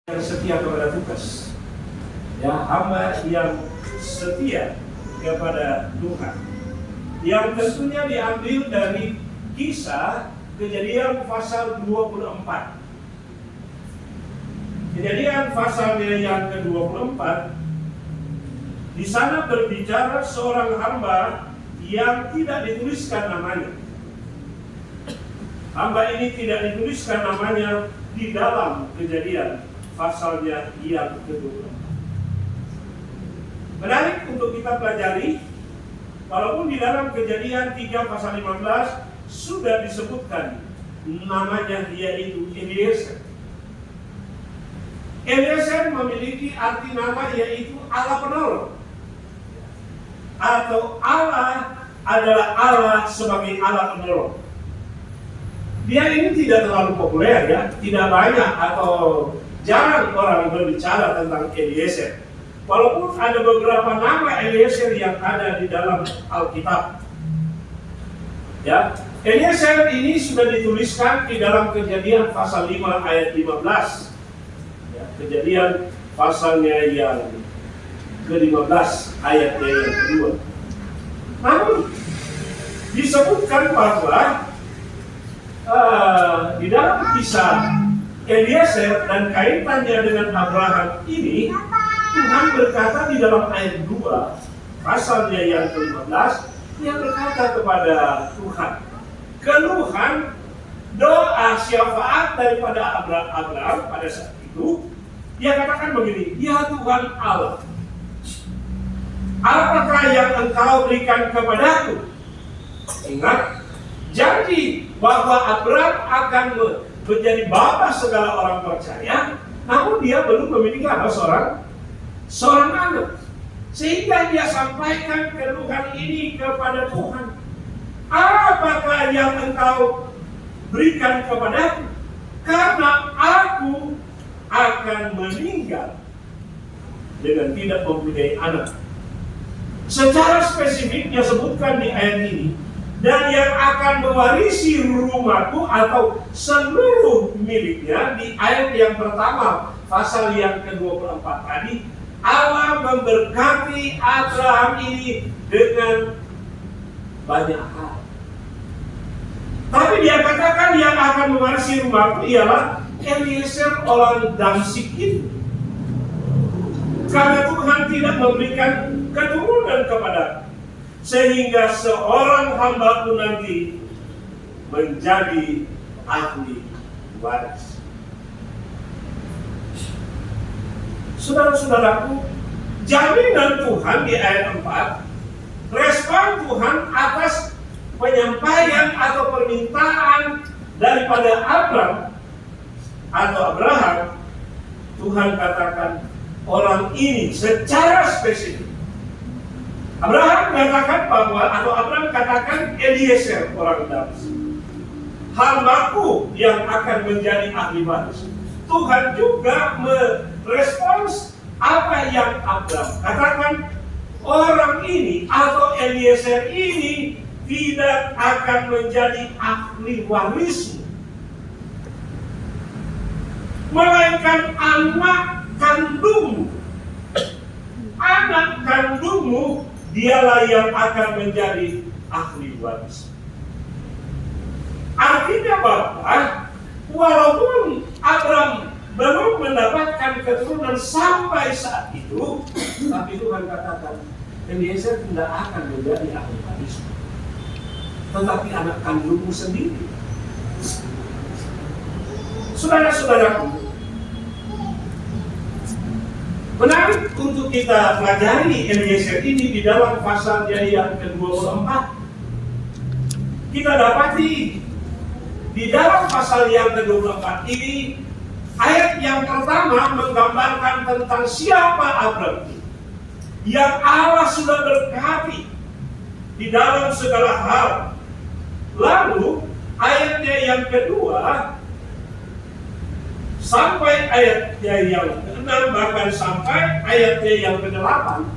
yang setia kepada tugas, ya, hamba yang setia kepada Tuhan, yang tentunya diambil dari Kisah Kejadian pasal 24. Kejadian pasalnya yang ke-24, di sana berbicara seorang hamba yang tidak dituliskan namanya. Hamba ini tidak dituliskan namanya di dalam Kejadian pasalnya yang ke-24. Menarik untuk kita pelajari, walaupun di dalam Kejadian 3 pasal 15 sudah disebutkan namanya, yaitu Eliezer. Eliezer memiliki arti nama yaitu Allah penolong, atau Allah adalah Allah sebagai Allah penolong. Dia ini tidak terlalu populer, ya, tidak banyak atau jarang orang berbicara tentang Eliezer. Walaupun ada beberapa nama Eliezer yang ada di dalam Alkitab. Ya, Eliezer ini sudah dituliskan di dalam Kejadian pasal 5 ayat 15. Ya, Kejadian pasalnya yang ke-15 ayatnya yang kedua. Namun disebutkan bahwa di dalam kisah Eliezer dan kaitannya dengan Abraham ini, Tuhan berkata di dalam ayat 2 pasalnya yang ke-15, Dia berkata kepada Tuhan, keluhan doa syafaat daripada Abraham pada saat itu. Dia katakan begini, ya Tuhan Allah, apakah yang Engkau berikan kepadaku? Ingat janji bahwa Abraham akan menjadi bapa segala orang percaya, namun dia belum memiliki apa? Seorang anak. Sehingga dia sampaikan keluhan ini kepada Tuhan. Apakah yang Engkau berikan kepadaku? Karena aku akan meninggal dengan tidak mempunyai anak. Secara spesifik dia sebutkan di ayat ini, dan yang akan mewarisi rumahku atau seluruh miliknya. Di ayat yang pertama pasal yang ke-24 tadi, Allah memberkati Abraham ini dengan banyak hal. Tapi dia katakan yang akan mewarisi rumahku ialah Eliezer orang Damsyik itu. Karena Tuhan tidak memberikan keturunan kepada, sehingga seorang hamba-Ku nanti menjadi ahli waris. Saudara-saudaraku, jaminan Tuhan di ayat 4, respon Tuhan atas penyampaian atau permintaan daripada Abraham, Tuhan katakan orang ini secara spesifik. Abraham katakan Eliezer orang Damsyik, hamba-Ku yang akan menjadi ahli waris. Tuhan juga merespons apa yang Abraham katakan, orang ini atau Eliezer ini tidak akan menjadi ahli warismu, melainkan anak kandungmu. Anak kandungmu dialah yang akan menjadi ahli waris. Artinya bahwa walaupun Abraham belum mendapatkan keturunan sampai saat itu, tapi Tuhan katakan Eliezer tidak akan menjadi ahli waris, tetapi anak kandungmu sendiri. Saudara-saudaraku, menarik untuk kita pelajari Eliezer ini di dalam pasal yang ke-24. Kita dapati di dalam pasal yang ke-24 ini, ayat yang pertama menggambarkan tentang siapa Abraham yang Allah sudah berkati di dalam segala hal. Lalu ayatnya yang kedua sampai ayatnya yang ke-6, bahkan sampai ayatnya yang ke-8,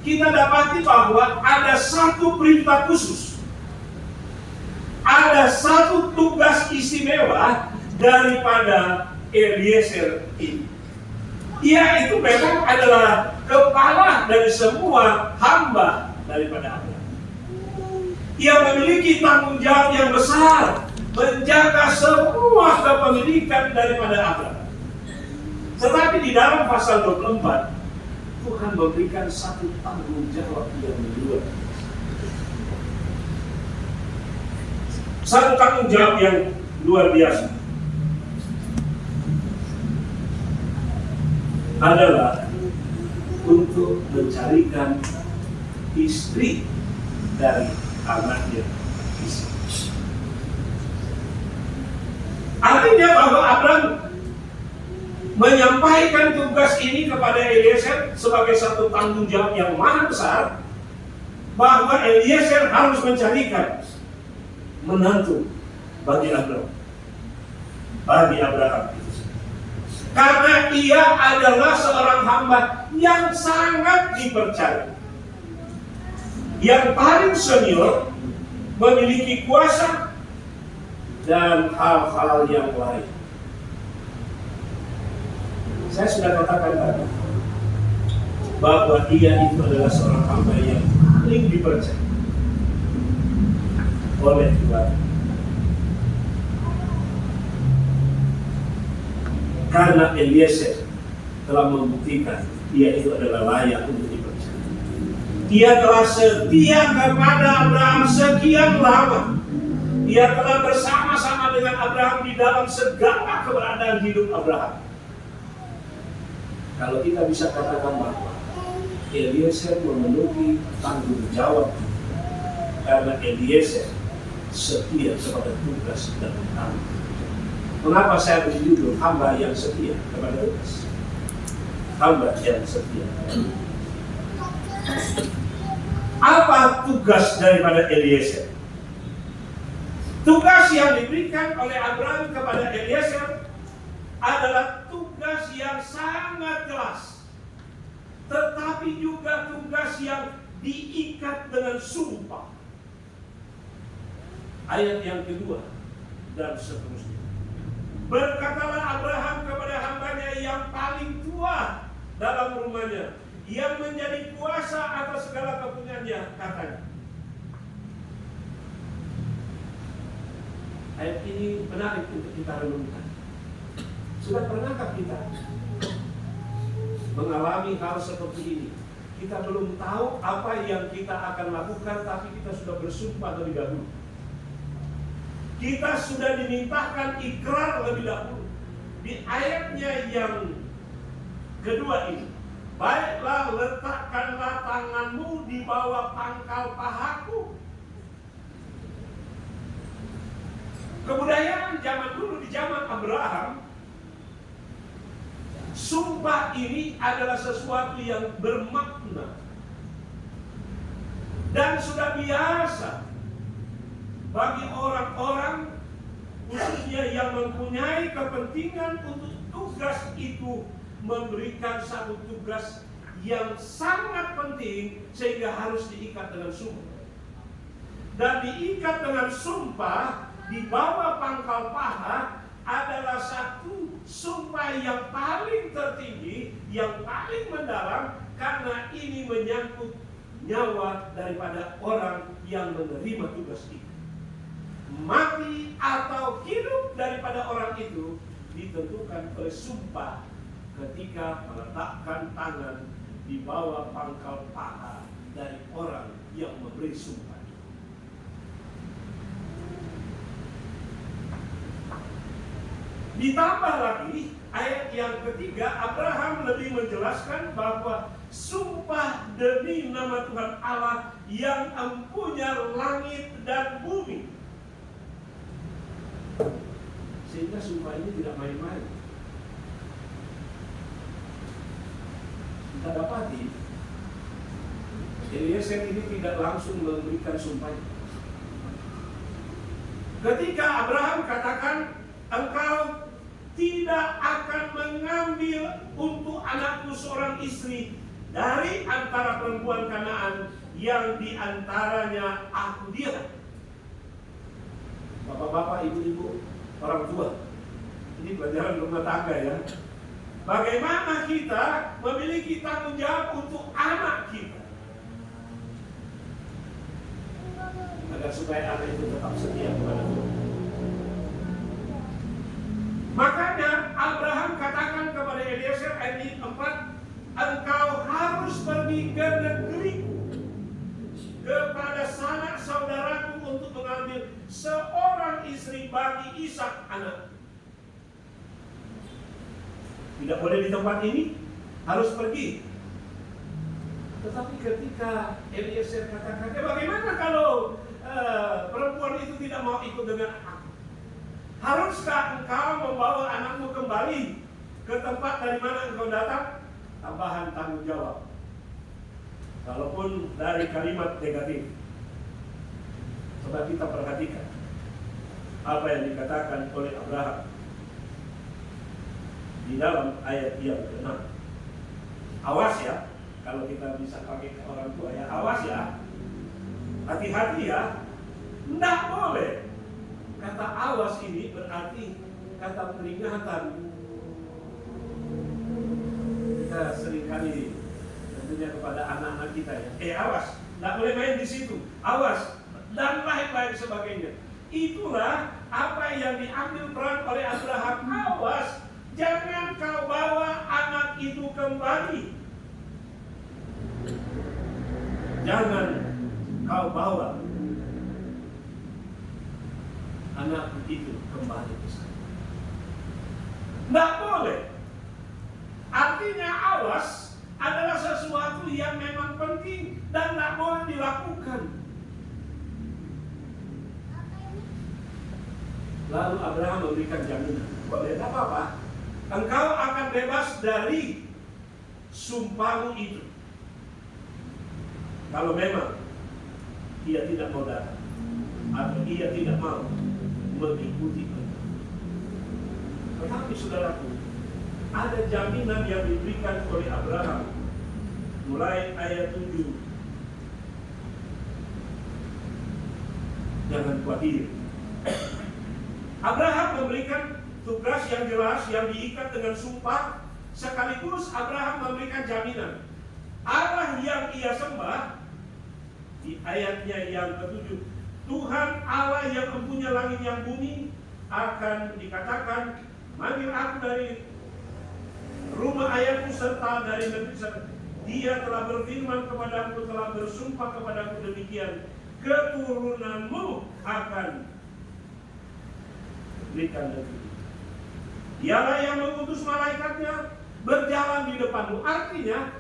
kita dapati bahwa ada satu perintah khusus, ada satu tugas istimewa daripada Eliezer ini. Ia itu memang adalah kepala dari semua hamba daripada Abraham. Ia memiliki tanggung jawab yang besar menjaga semua kepemilikan daripada Abraham. Tetapi di dalam pasal 24, Tuhan memberikan satu tanggung jawab yang luar biasa. Satu tanggung jawab yang luar biasa adalah untuk mencarikan istri dari anaknya Ishak. Artinya bahwa Abraham menyampaikan tugas ini kepada Eliezer sebagai satu tanggung jawab yang maha besar, bahwa Eliezer harus mencarikan menantu bagi Abraham. Karena ia adalah seorang hamba yang sangat dipercaya, yang paling senior, memiliki kuasa dan hal-hal yang lain. Saya sudah katakan tadi bahwa dia itu adalah seorang hamba yang paling dipercaya oleh Tuhan. Karena Eliezer telah membuktikan dia itu adalah layak untuk dipercaya. Dia telah setia kepada Abraham sekian lama. Dia telah bersama-sama dengan Abraham di dalam segala keberadaan hidup Abraham. Kalau kita bisa katakan bahwa Eliezer memenuhi tanggung jawab, karena Eliezer setia kepada tugas dan tanggung. Mengapa saya beri judul hamba yang setia kepada tugas? Hamba yang setia. Apa tugas daripada Eliezer? Tugas yang diberikan oleh Abraham kepada Eliezer adalah tugas yang sangat jelas, tetapi juga tugas yang diikat dengan sumpah. Ayat yang kedua dan seterusnya. Berkatalah Abraham kepada hambanya yang paling tua dalam rumahnya, yang menjadi kuasa atas segala kepunyaannya, katanya. Ayat ini menarik untuk kita renungkan. Sudah pernahkah kita mengalami hal seperti ini? Kita belum tahu apa yang kita akan lakukan, tapi kita sudah bersumpah lebih dahulu. Kita sudah dimintakan ikrar lebih dahulu. Di ayatnya yang kedua ini, baiklah letakkanlah tanganmu di bawah pangkal pahaku. Kebudayaan zaman dulu, di zaman Abraham, sumpah ini adalah sesuatu yang bermakna dan sudah biasa bagi orang-orang, khususnya yang mempunyai kepentingan untuk tugas itu, memberikan satu tugas yang sangat penting sehingga harus diikat dengan sumpah. Dan diikat dengan sumpah di bawah pangkal paha adalah satu sumpah yang paling tertinggi, yang paling mendalam, karena ini menyangkut nyawa daripada orang yang menerima tugas itu. Mati atau hidup daripada orang itu ditentukan oleh sumpah ketika meletakkan tangan di bawah pangkal paha dari orang yang memberi sumpah. Ditambah lagi ayat yang ketiga, Abraham lebih menjelaskan bahwa sumpah demi nama Tuhan Allah yang empunya langit dan bumi. Sehingga sumpah ini tidak main-main. Kita dapati Eliezer ini tidak langsung memberikan sumpah. Ketika Abraham katakan, engkau tidak akan mengambil untuk anakku seorang istri dari antara perempuan Kanaan yang diantaranya aku dia. Bapak-bapak, ibu-ibu, orang tua, ini pelajaran rumah tangga ya. Bagaimana kita memiliki tanggung jawab untuk anak kita, agar supaya anak itu tetap setia kepada Tuhan. Makanya Abraham katakan kepada Eliezer ayat 4, engkau harus pergi ke negeriku, kepada sanak saudaraku untuk mengambil seorang istri bagi Ishak anak. Tidak boleh di tempat ini, harus pergi. Tetapi ketika Eliezer katakan, bagaimana kalau perempuan itu tidak mau ikut dengan aku? Haruskah engkau membawa anakmu kembali ke tempat dari mana engkau datang? Tambahan tanggung jawab. Walaupun dari kalimat negatif, coba kita perhatikan apa yang dikatakan oleh Abraham di dalam ayat yang ke-6. Awas ya, kalau kita bisa pakai ke orang tua ya, awas ya, hati-hati ya, tidak boleh. Kata awas ini berarti kata peringatan. Kita seringkali tentunya kepada anak-anak kita ya, awas, tidak boleh main di situ, awas, dan lain-lain sebagainya. Itulah apa yang diambil peran oleh Abraham. Awas, jangan kau bawa anak itu kembali. Jangan kau bawa anak itu kembali ke sana. Tidak boleh. Artinya awas adalah sesuatu yang memang penting dan tidak boleh dilakukan. Lalu Abraham memberikan jaminan, boleh, tidak apa-apa, engkau akan bebas dari sumpahmu itu, kalau memang ia tidak mau datang atau ia tidak mau mengikuti engkau. Tetapi saudaraku, ada jaminan yang diberikan oleh Abraham mulai ayat 7. Jangan khawatir. Abraham memberikan tugas yang jelas yang diikat dengan sumpah, sekaligus Abraham memberikan jaminan. Allah yang ia sembah, di ayatnya yang ke-7, Tuhan Allah yang mempunyai langit yang bumi, akan dikatakan, manggil aku dari rumah ayahku serta dari negeri sana. Dia telah berfirman kepadaku, telah bersumpah kepadaku demikian, keturunanmu akan berikan negeri. Dialah yang mengutus malaikatnya berjalan di depanmu. Artinya,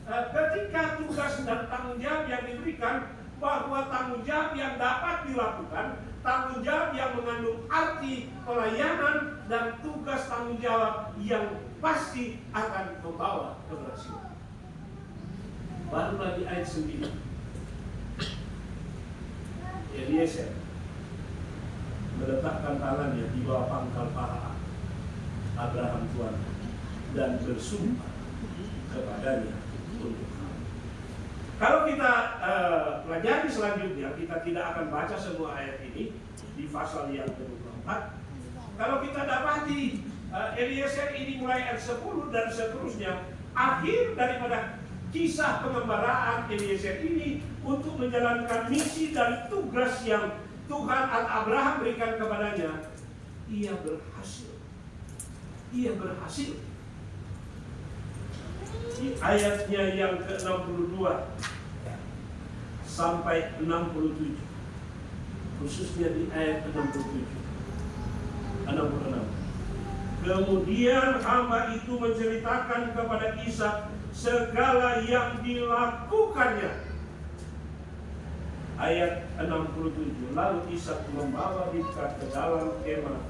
ketika tugas dan tanggung jawab yang diberikan, bahwa tanggung jawab yang dapat dilakukan, tanggung jawab yang mengandung arti pelayanan, dan tugas tanggung jawab yang pasti akan membawa keberhasilan. Baru lagi ayat 9. Eliezer meletakkan tangannya di bawah pangkal paha Abraham Tuhan dan bersumpah kepadanya untuk hal. Kalau kita pelajari selanjutnya, kita tidak akan baca semua ayat ini di pasal yang ke-24. Kalau kita dapati Eliezer ini mulai ayat 10 dan seterusnya, akhir daripada kisah pengembaraan Eliezer ini untuk menjalankan misi dan tugas yang Tuhan Abraham berikan kepadanya, ia berhasil. Ia berhasil. Di ayatnya yang ke-62 sampai 67, khususnya di ayat 66. Kemudian hamba itu menceritakan kepada Ishak segala yang dilakukannya. Ayat 67, lalu Ishak membawa Ribka ke dalam kemah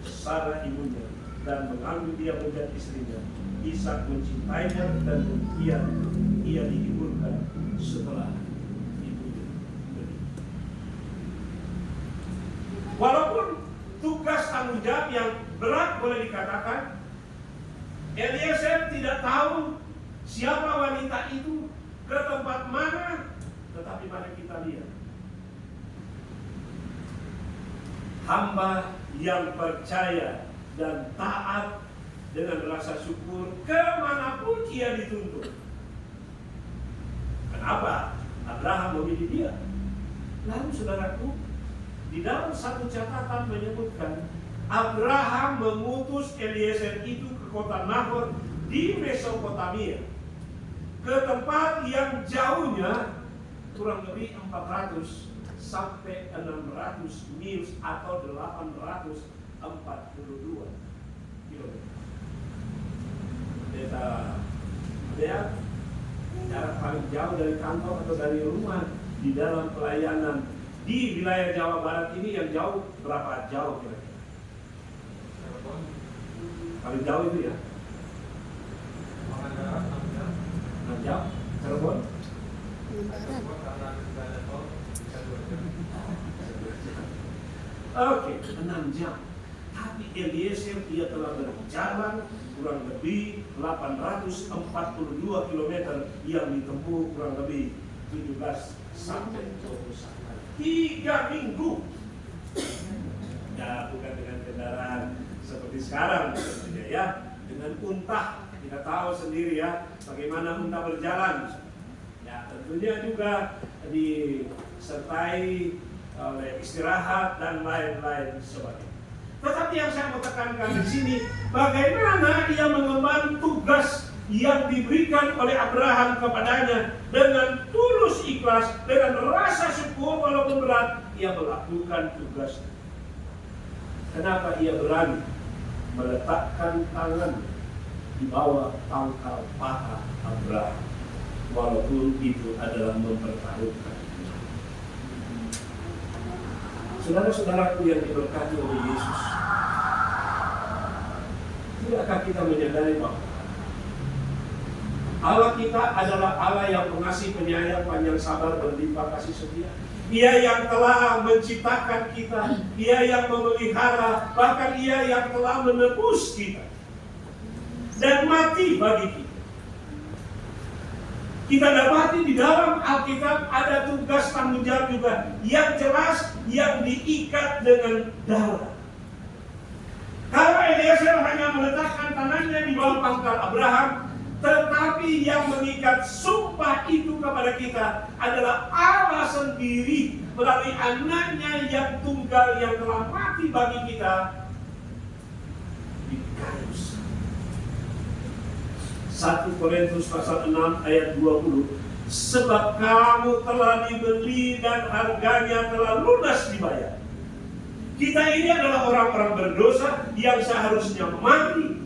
Sarah ibunya dan mengambil dia menjadi istrinya. Ishak mencintainya dan ia dihiburkan setelah ibunya menikah. Walaupun tugas tanggung jawab yang berat boleh dikatakan, Eliezer tidak tahu siapa wanita itu, ke tempat mana, tetapi mari kita lihat, hamba yang percaya dan taat dengan rasa syukur kemanapun ia dituntun. Kenapa Abraham memilih dia? Lalu saudaraku, di dalam satu catatan menyebutkan Abraham mengutus Eliezer itu ke kota Nahor di Mesopotamia, ke tempat yang jauhnya kurang lebih 400 sampai 600 mil atau 842 km. Kita lihat jarak paling jauh dari kantor atau dari rumah di dalam pelayanan di wilayah Jawa Barat ini yang jauh berapa jauh kira-kira? Paling jauh itu ya? 6 jam. Cirebon? Oke, 6 jam. Tapi Eliezer dia telah berjalan kurang lebih 842 km yang ditempuh kurang lebih 17 sampai 21 3 minggu. Ya, bukan dengan kendaraan seperti sekarang tentunya ya, dengan unta. Kita tahu sendiri ya bagaimana unta berjalan. Ya, tentunya juga disertai oleh istirahat dan lain-lain sebagainya. Tetapi yang saya mau tekankan di sini, bagaimana ia mengemban tugas yang diberikan oleh Abraham kepadanya dengan tulus ikhlas, dengan rasa syukur walaupun berat, ia melakukan tugas. Kenapa ia berani meletakkan tangan di bawah pangkal paha Abraham, walaupun itu adalah mempertaruhkan. Saudara-saudaraku yang diberkati oleh Yesus, tidakkah kita menyadari bahwa Allah kita adalah Allah yang pengasih, penyayang, panjang sabar, berlimpah kasih setia. Dia yang telah menciptakan kita, Dia yang memelihara, bahkan Ia yang telah menebus kita dan mati bagi kita. Kita dapati di dalam Alkitab ada tugas tanggung jawab juga yang jelas, yang diikat dengan darah. Kalau Eliezer hanya meletakkan tangannya di bawah pangkal Abraham, tetapi yang mengikat sumpah itu kepada kita adalah Allah sendiri melalui anaknya yang tunggal yang telah mati bagi kita di kayu salib. 1 Korintus pasal 6 ayat 20, sebab kamu telah dibeli dan harganya telah lunas dibayar. Kita ini adalah orang-orang berdosa yang seharusnya mati.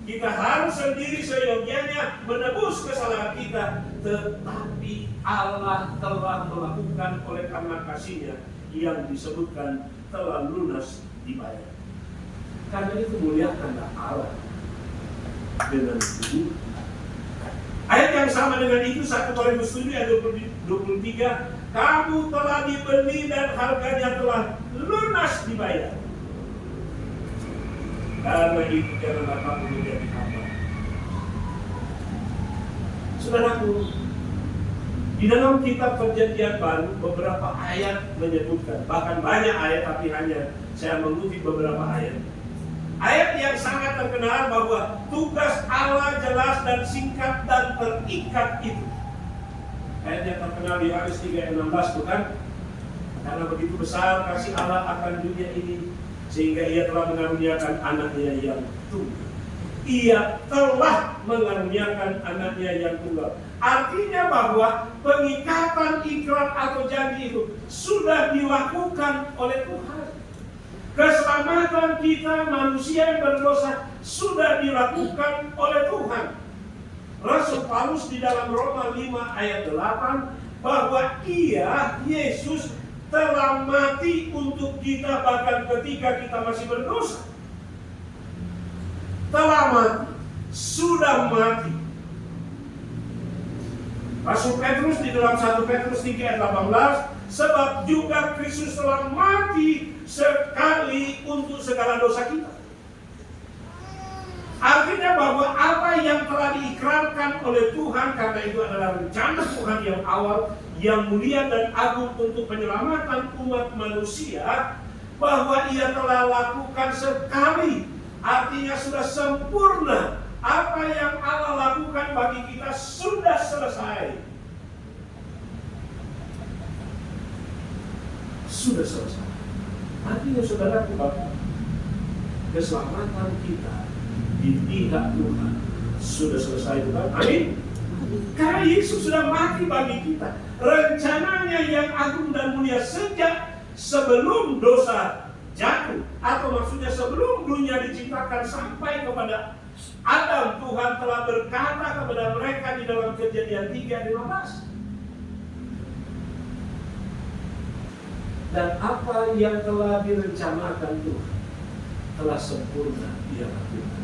Kita harus sendiri seyogianya menebus kesalahan kita, tetapi Allah telah melakukan oleh karena kasih-Nya yang disebutkan telah lunas dibayar. Karena itu muliakanlah Allah dengan tubuh. Ayat yang sama dengan itu 1 Korintus 7 ayat 23, kamu telah dibeli dan harganya telah lunas dibayar. Karena itu janganlah kamu menjadi hamba. Saudaraku, di dalam kitab Perjanjian Baru beberapa ayat menyebutkan, bahkan banyak ayat tapi hanya saya mengutip beberapa ayat. Ayat yang sangat terkenal bahwa tugas Allah jelas dan singkat dan terikat itu. Ayat yang terkenal di Yohanes 3:16 bukan? Karena begitu besar kasih Allah akan dunia ini, sehingga Ia telah mengaruniakan anaknya yang tunggal. Ia telah mengaruniakan anaknya yang tunggal. Artinya bahwa pengikatan ikrar atau janji itu sudah dilakukan oleh Tuhan. Keselamatan kita manusia yang berdosa sudah dilakukan oleh Tuhan. Rasul Paulus di dalam Roma 5 ayat 8 bahwa Ia, Yesus, telah mati untuk kita bahkan ketika kita masih berdosa. Telah mati, sudah mati. Rasul Petrus di dalam 1 Petrus 3 ayat 18, sebab juga Kristus telah mati sekali untuk segala dosa kita. Artinya bahwa apa yang telah diikrarkan oleh Tuhan, karena itu adalah rencana Tuhan yang awal, yang mulia dan agung untuk penyelamatan umat manusia, bahwa Ia telah lakukan sekali artinya sudah sempurna. Apa yang Allah lakukan bagi kita sudah selesai. Sudah selesai. Artinya saudaraku Bapak, keselamatan kita di pihak Tuhan sudah selesai, bukan? Amin. Karena Yesus sudah mati bagi kita. Rencananya yang agung dan mulia sejak sebelum dosa jatuh, atau maksudnya sebelum dunia diciptakan sampai kepada Adam, Tuhan telah berkata kepada mereka di dalam Kejadian 3:15. Dan apa yang telah direncanakan Tuhan telah sempurna Dia lakukan.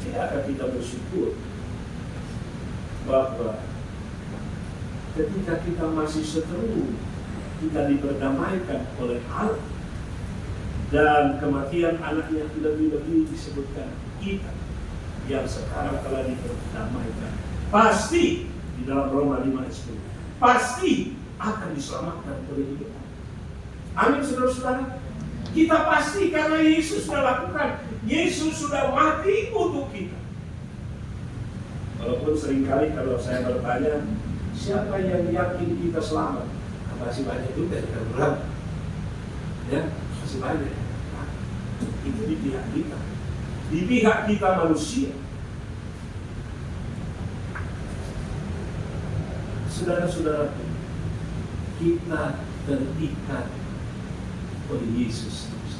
Ya, kita bersyukur bahwa ketika kita masih seteru, kita diperdamaikan oleh Allah. Dan kematian anaknya lebih-lebih disebutkan kita yang sekarang telah diperdamaikan. Pasti di dalam Roma 5:10 pasti akan diselamatkan oleh Dia. Amin saudara-saudara. Kita pasti karena Yesus sudah lakukan. Yesus sudah mati untuk kita. Walaupun seringkali kalau saya bertanya, siapa yang yakin kita selamat? Masih banyak juga yang berat. Ya, masih banyak. Nah, itu di pihak kita. Di pihak kita manusia. Saudara-saudara, kita terikat oleh Yesus Kristus.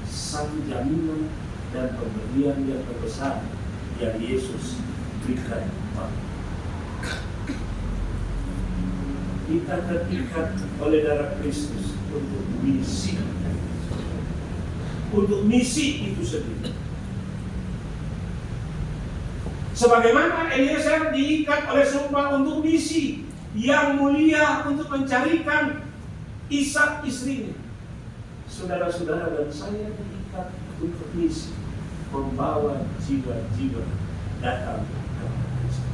Satu jaminan dan pemberian yang terbesar yang Yesus berikan kepada kita, terikat oleh darah Kristus untuk misi. Untuk misi itu sendiri. Sebagaimana Eliezer diikat oleh sumpah untuk misi yang mulia untuk mencarikan Ishak istrinya. Saudara-saudara dan saya diikat untuk misi membawa jiwa-jiwa datang kepada Kristus.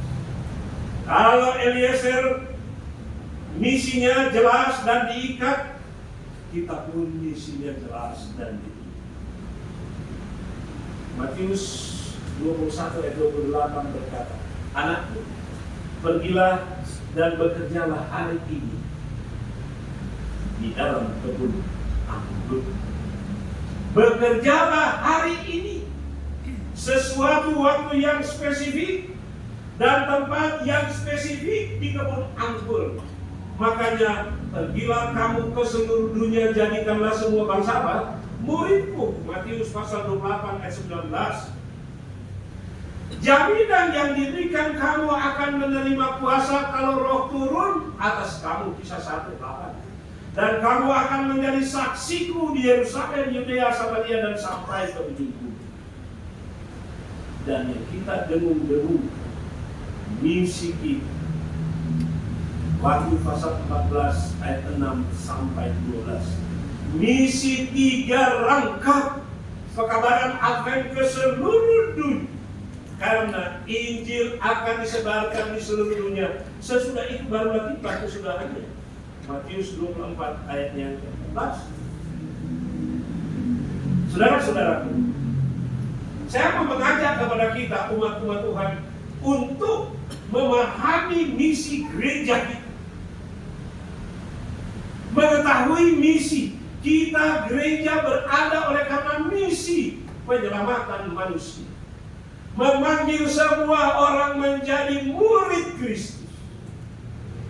Kalau Eliezer misinya jelas dan diikat, kita pun misinya jelas dan diikat. Matius 21 ayat 28 berkata, anakku, pergilah dan bekerjalah hari ini di dalam kebun anggur. Bekerjalah hari ini, sesuatu waktu yang spesifik dan tempat yang spesifik di kebun anggur. Makanya pergilah kamu ke seluruh dunia, jadikanlah semua bangsa apa? Muridku. Matius pasal 28 ayat 19. Jaminan yang diberikan, kamu akan menerima kuasa kalau Roh turun atas kamu. Kisah 1:8. Dan kamu akan menjadi saksiku di Yerusalem, Yudea, Samaria dan sampai ke ujung bumi. Dan yang kita dengung-dengung misi kita. Wahyu pasal 14 ayat 6 sampai 12. Misi 3 rangkap pekabaran Advent ke seluruh dunia. Karena Injil akan disebarkan di seluruh dunia. Sesudah itu barulah kita kesudahannya. Matius 24 ayatnya 14. Saudara-saudaraku, saya mau mengajak kepada kita umat-umat Tuhan untuk memahami misi gereja kita. Mengetahui misi kita, gereja berada oleh karena misi penyelamatan manusia. Memanggil semua orang menjadi murid Kristus.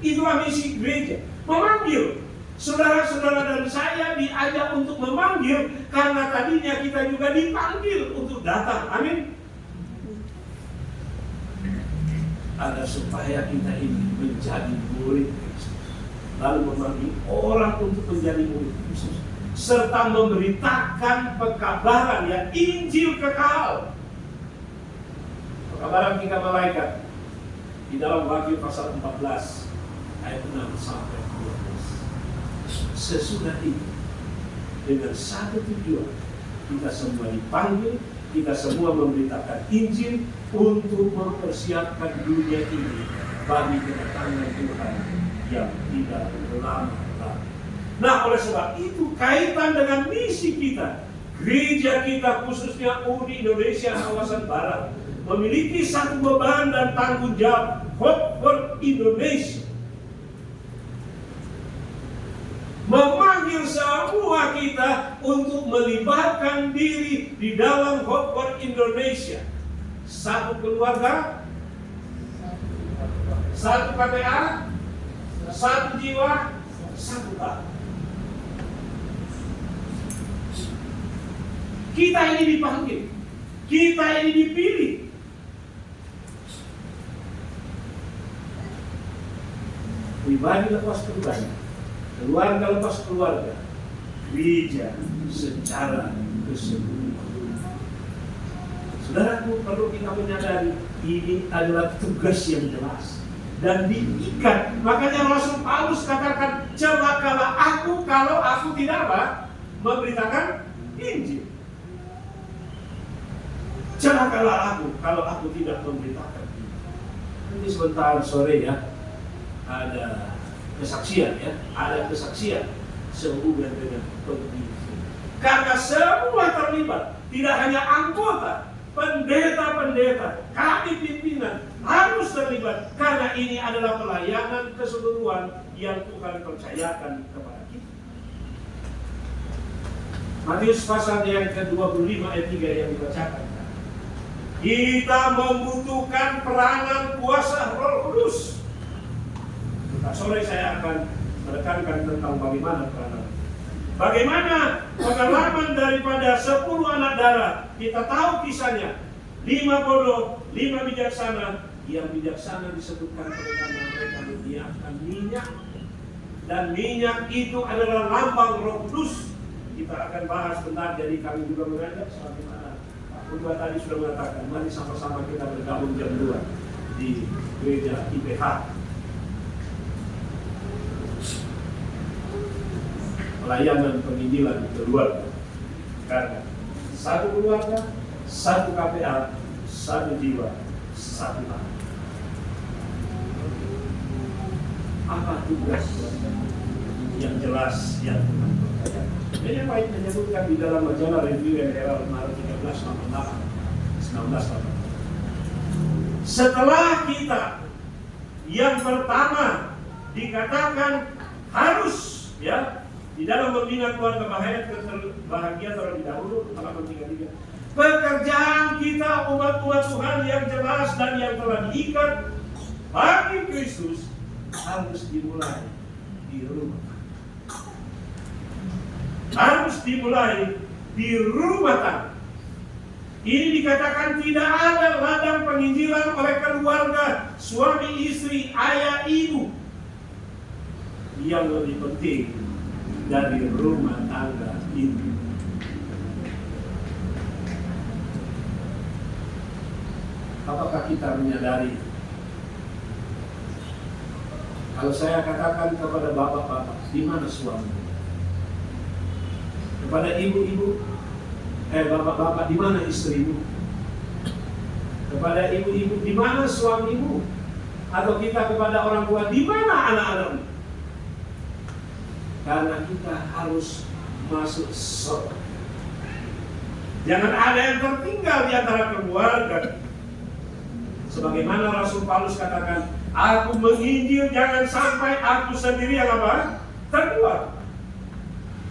Itulah misi gereja. Memanggil. Saudara-saudara dan saya diajak untuk memanggil, karena tadinya kita juga dipanggil untuk datang. Amin. Agar supaya kita ini menjadi murid Kristus. Lalu memanggil orang untuk menjadi murid Kristus. Serta memberitakan pekabaran, ya, Injil kekal. Pekabaran 3 malaikat di dalam Wahyu pasal 14 ayat 6 sampai 12. Sesudah itu, dengan satu tujuan, kita semua dipanggil, kita semua memberitakan Injil untuk mempersiapkan dunia ini bagi kedatangan Tuhan yang tidak lama lagi. Nah, oleh sebab itu kaitan dengan misi kita, gereja kita khususnya UNI Indonesia kawasan Barat memiliki satu beban dan tanggung jawab, Hope for Indonesia, memanggil semua kita untuk melibatkan diri di dalam Hope for Indonesia. Satu keluarga, satu KPA, satu jiwa, satu tahun. Kita ini dipanggil, kita ini dipilih. Pribadi lepas pribadi, keluarga lepas keluarga, gereja secara keseluruhan. Saudaraku, perlu kita menyadari ini adalah tugas yang jelas dan diikat. Makanya Rasul Paulus katakan, celakalah aku kalau aku tidak apa? Memberitakan Injil. Celakalah aku kalau aku tidak memberitakan Injil. Nanti sebentar sore ya, ada kesaksian ya, ada kesaksian sehubungan dengan pemimpin. Karena semua terlibat, tidak hanya anggota, pendeta-pendeta, kami pimpinan harus terlibat karena ini adalah pelayanan keseluruhan yang Tuhan percayakan kepada kita. Matius pasal yang ke-25 ayat 3 yang dibacakan. Kita membutuhkan peranan kuasa Roh Kudus. Sore saya akan menekankan tentang bagaimana peranan. Bagaimana pengalaman daripada 10 anak darah. Kita tahu kisahnya. 5 bodoh, 5 bijaksana. Yang bijaksana disebutkan karena mereka menyiapkan minyak. Dan minyak itu adalah lambang Roh Kudus. Kita akan bahas benar, jadi kami juga mengajak sebagaimana Pak Purba tadi sudah mengatakan, mari sama-sama kita bergabung jam 2 di gereja IPH. Pelayanan penginjilan keluarga. Karena satu keluarga, satu KPA, satu jiwa, satu tangan. Apa tugas yang jelas yang Tuhan percayakan? Ini baik menyebutkan di dalam majalah Review and Herald Maret 1988. Setelah kita yang pertama dikatakan harus ya di dalam membina keluarga bahagia terlebih dahulu, halaman 33. Pekerjaan kita umat-umat Tuhan yang jelas dan yang telah diikat bagi Kristus harus dimulai di rumah. Harus dimulai di rumah tangga. Ini dikatakan tidak ada ladang penginjilan oleh keluarga, suami istri, ayah ibu yang lebih penting dari rumah tangga itu. Apakah kita menyadari? Kalau saya katakan kepada bapak-bapak, di mana suami? Kepada ibu-ibu, bapak-bapak, di mana istrimu? Kepada ibu-ibu, di mana suamimu? Atau kita kepada orang tua, di mana anak-anakmu? Karena kita harus masuk surga. Jangan ada yang tertinggal di antara keluarga. Sebagaimana Rasul Paulus katakan, aku menginjil jangan sampai aku sendiri yang apa? Terkeluar.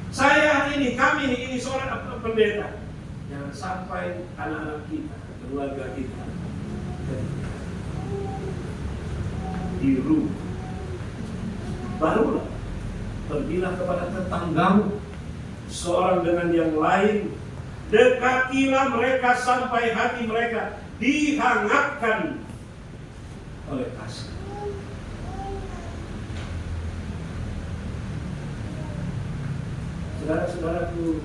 Saya ini, kami ini seorang pendeta. Jangan sampai anak-anak kita, keluarga kita di rumah. Barulah pergilah kepada tetanggamu, seorang dengan yang lain, dekatilah mereka sampai hati mereka dihangatkan oleh kasih. Saudara-saudaraku,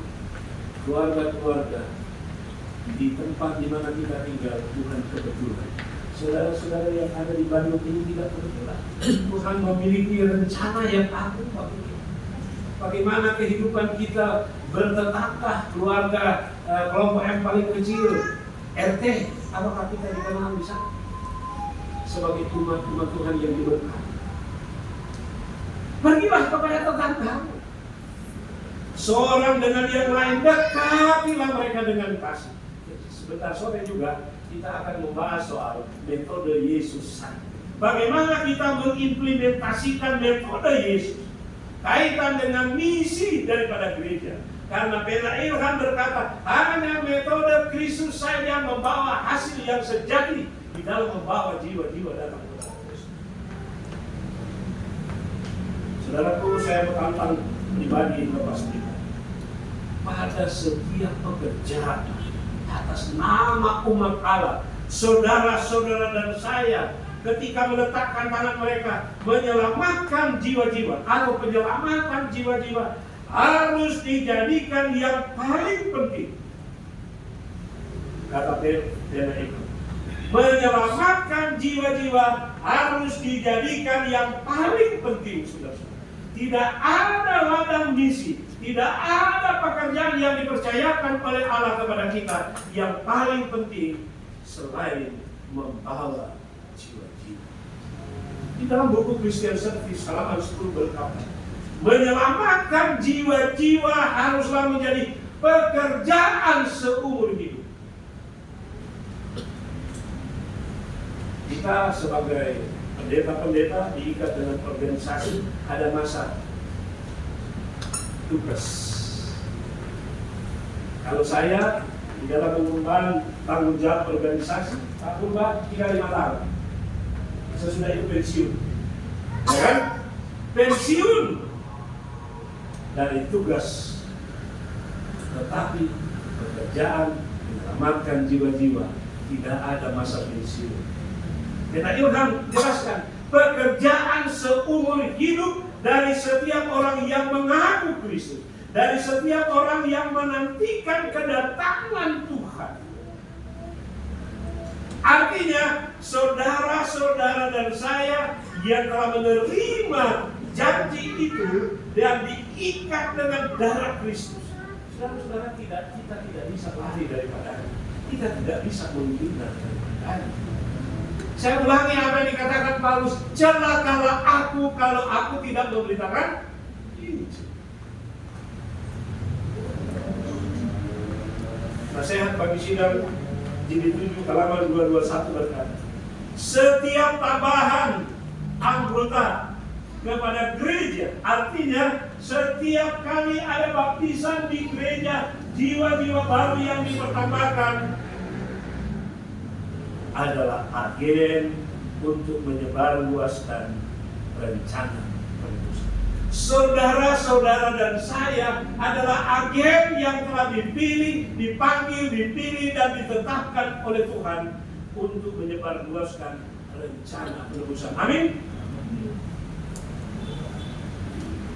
keluarga-keluarga di tempat di mana kita tinggal bukan kebetulan. Saudara-saudara yang ada di Bandung ini tidak kebetulan. Tuhan memiliki rencana yang agung bagi kita. Bagaimana kehidupan kita bertetangga, keluarga, kelompok yang paling kecil, RT, apakah kita dikenal di sana? Sebagai umat Tuhan yang diberkati. Pergilah kepada tetanggamu. Seorang dengan yang lain, dekatilah mereka dengan kasih. Sebentar sore juga kita akan membahas soal metode Yesus. Bagaimana kita mengimplementasikan metode Yesus kaitan dengan misi daripada gereja. Karena Pena Ilham berkata, hanya metode Kristus saja membawa hasil yang sejati di dalam membawa jiwa-jiwa datang kepada Kristus. Saudaraku, saya bertantang pribadi lepas kita. Pada setiap pekerjaan atas nama umat Allah, saudara-saudara dan saya, ketika meletakkan tangan mereka menyelamatkan jiwa-jiwa atau penyelamatan jiwa-jiwa, harus dijadikan yang paling penting. Kata Pena itu, menyelamatkan jiwa-jiwa harus dijadikan yang paling penting, saudara-saudara. Tidak ada ladang misi, tidak ada pekerjaan yang dipercayakan oleh Allah kepada kita yang paling penting selain membawa jiwa-jiwa. Di dalam buku Christian Service halaman 10 berkata, menyelamatkan jiwa-jiwa haruslah menjadi pekerjaan seumur hidup. Kita sebagai pendeta-pendeta diikat dengan organisasi, ada masa tugas. Kalau saya di dalam mengemban tanggung jawab organisasi, Pak Purba 3-5 tahun. Sesudah itu pensiun. Ya kan? Pensiun dari tugas. Tetapi pekerjaan menyelamatkan jiwa-jiwa tidak ada masa pensiun. Pena Ilham jelaskan, pekerjaan seumur hidup dari setiap orang yang mengaku Kristus, dari setiap orang yang menantikan kedatangan Tuhan. Artinya, saudara-saudara dan saya yang telah menerima janji itu dan diikat dengan darah Kristus, saudara-saudara, kita tidak bisa lari daripada, kita tidak bisa menghindar daripada. Saya ulangi apa yang dikatakan Paulus, celakalah aku kalau aku tidak memberitakan Injil. Nasihat bagi sidang jilid 7 halaman 221 berkata, setiap tambahan anggota kepada gereja, artinya setiap kali ada baptisan di gereja, jiwa-jiwa baru yang dipertambahkan adalah agen untuk menyebarluaskan rencana penebusan. Saudara-saudara dan saya adalah agen yang telah dipilih, dipanggil, dipilih dan ditetapkan oleh Tuhan untuk menyebarluaskan rencana penebusan. Amin.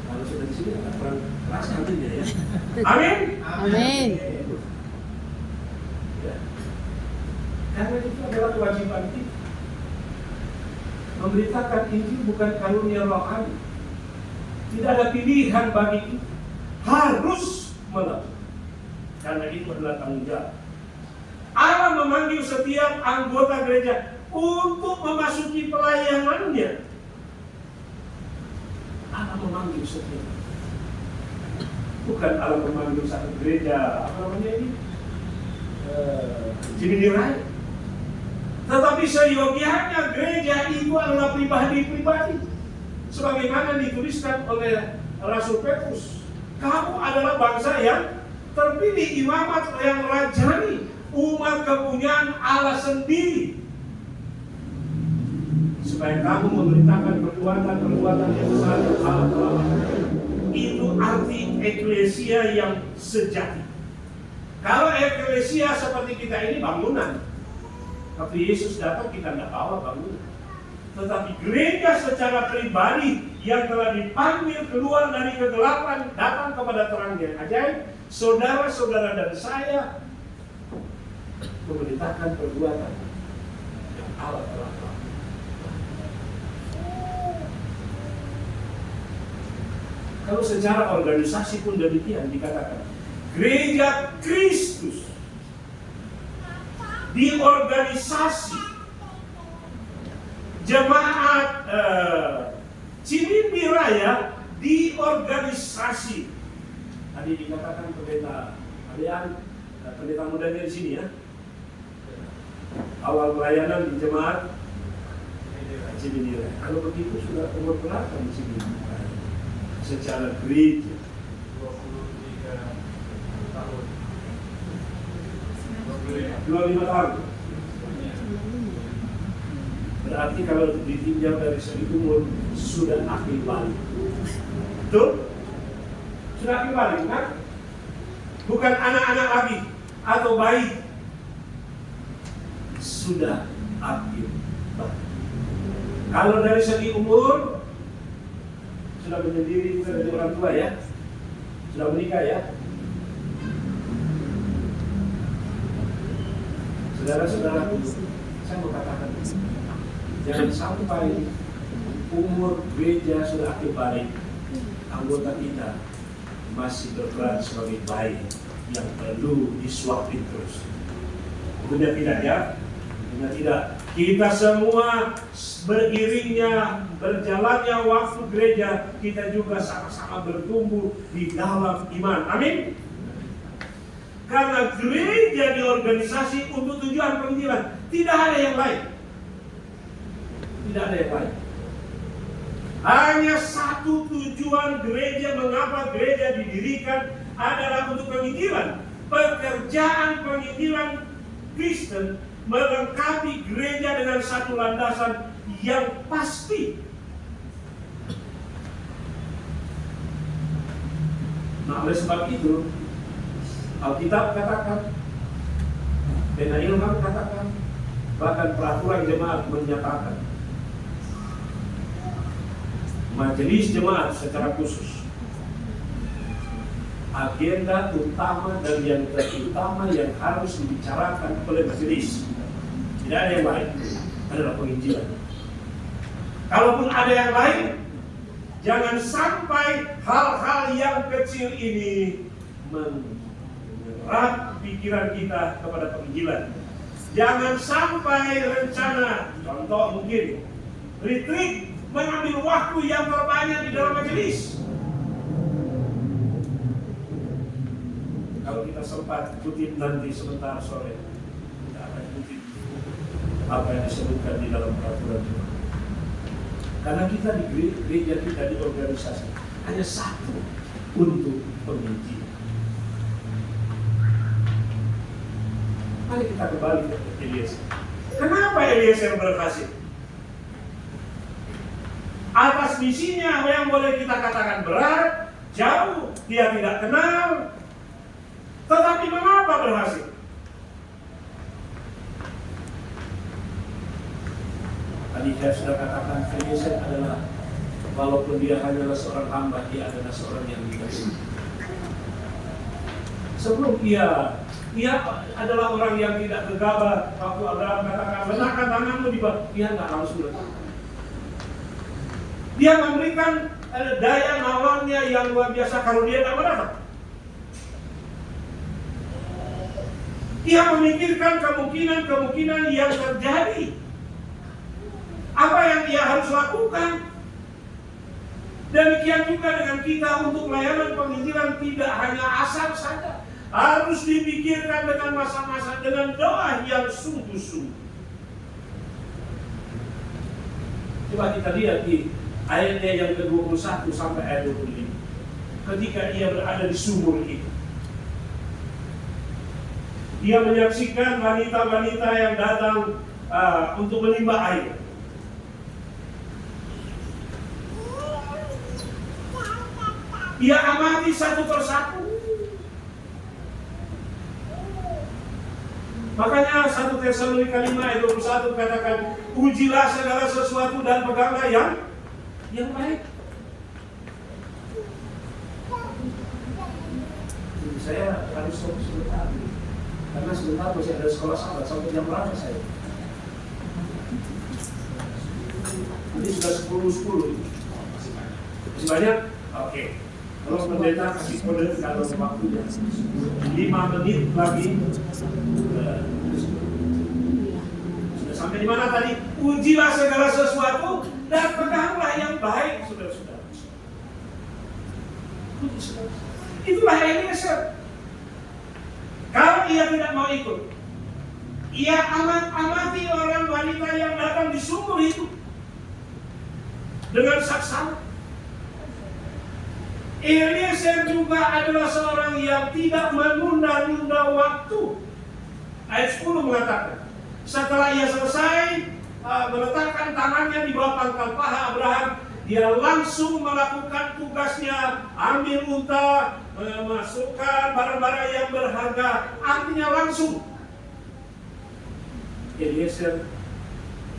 Kalau sudah di sini akan kurang keras nantinya ya. Amin. Amin. Karena itu adalah kewajiban kita. Memberitakan Injil bukan karunia rohani. Tidak ada pilihan bagi kita. Harus melakukan. Karena itu adalah tanggung jawab. Allah memanggil setiap anggota gereja untuk memasuki pelayanannya. Allah memanggil setiap. Bukan Allah memanggil satu gereja, apa namanya ini? Jimini Raya. Tetapi seyogianya gereja itu adalah pribadi-pribadi. Sebagaimana dituliskan oleh Rasul Petrus. Kamu adalah bangsa yang terpilih, imamat yang rajani, umat kepunyaan Allah sendiri. Supaya kamu memberitakan perbuatan-perbuatan yang besar yang Allah telah lakukan. Itu arti eklesia yang sejati. Kalau eklesia seperti kita ini bangunan, waktu Yesus datang kita tidak bawa bangunan. Tetapi gereja secara pribadi yang telah dipanggil keluar dari kegelapan datang kepada terang yang ajaib, saudara-saudara dan saya memberitakan perbuatan yang Allah telah lakukan. Kalau secara organisasi pun demikian dikatakan, gereja Kristus di organisasi jemaat Cimindi Raya di organisasi Tadi dikatakan pendeta kalian, pendeta mudanya di sini ya. Awal pelayanan di jemaat Cibinilai. Kalau begitu sudah umur berapa di sini? Secara gereja 23 tahun. 25 tahun. Berarti kalau ditinjau dari segi umur sudah akhir balik. Betul? Sudah akhir balik, kan? Bukan anak-anak lagi atau bayi. Sudah akhir balik. Kalau dari segi umur sudah menyendiri, bukan dari orang tua ya, sudah menikah ya. Saudara-saudara, saya mau katakan, jangan sampai umur gereja sudah akhir balik, anggota kita masih berperan sebagai bayi yang perlu disuapin terus. Benar tidak ya? Benar tidak? Kita semua beriringnya berjalannya waktu gereja, kita juga sama-sama bertumbuh di dalam iman. Amin. Karena gereja diorganisasi untuk tujuan penginjilan, tidak ada yang lain. Tidak ada yang lain. Hanya satu tujuan gereja, mengapa gereja didirikan adalah untuk penginjilan. Pekerjaan penginjilan Kristen melengkapi gereja dengan satu landasan yang pasti. Nah, oleh sebab itu Alkitab katakan, Pena Ilham katakan, bahkan peraturan jemaat menyatakan majelis jemaat secara khusus agenda utama dan yang terutama yang harus dibicarakan oleh majelis, tidak ada yang lain, adalah penginjilan. Kalaupun ada yang lain, jangan sampai hal-hal yang kecil ini menyerap pikiran kita kepada penginjilan. Jangan sampai rencana, contoh mungkin retreat, mengambil waktu yang terbanyak di dalam majelis. Kalau kita sempat kutip nanti sebentar sore, kita akan kutip apa yang disebutkan di dalam peraturan jemaat. Karena kita di gereja, kita di organisasi hanya satu untuk penginjilan. Mari kita kembali ke Eliezer. Kenapa Eliezer berhasil? Atas misinya yang boleh kita katakan berat, jauh, dia tidak kenal. Tetapi mengapa berhasil? Tadi saya sudah katakan, Eliezer adalah, walaupun dia hanyalah seorang hamba, dia adalah seorang yang dikasihi. Sebelum ia adalah orang yang tidak gegabah. Waktu Abraham katakan, letakkan tanganmu di bawah, dia nggak langsung letak. Dia memberikan daya nawarnya yang luar biasa kalau dia tak berapa. Dia memikirkan kemungkinan yang terjadi. Apa yang dia harus lakukan. Demikian juga dengan kita untuk pelayanan penginjilan, tidak hanya asal saja. Harus dipikirkan dengan masa-masa, dengan doa yang sungguh-sungguh. Coba kita lihat di ayatnya yang ke-21 sampai ayat 25. Ketika ia berada di sumur itu, dia menyaksikan wanita-wanita yang datang untuk menimba air. Dia amati satu persatu. Makanya 1 Tesalonika 5 ayat 21 katakan, ujilah segala sesuatu dan peganglah yang baik. Saya harus stop sebentar, karena sebentar masih ada sekolah sahabat. Sampai jam berapa saya? Ini sudah 10:10. Masih banyak? Oke. Kalau pendeta kasih kode kalau waktunya 5 menit lagi. Sudah sampai di mana tadi? Ujilah segala sesuatu dan peganglah yang baik, saudara-saudara. Itulah Eliezer. Kalau ia tidak mau ikut, ia amati orang wanita yang datang di sumur itu dengan saksama. Eliezer juga adalah seorang yang tidak menunda-nunda waktu. Ayat 10 mengatakan, setelah ia selesai meletakkan tangannya di bawah pangkal paha Abraham, dia langsung melakukan tugasnya, ambil unta, memasukkan barang-barang yang berharga, artinya langsung. Eliezer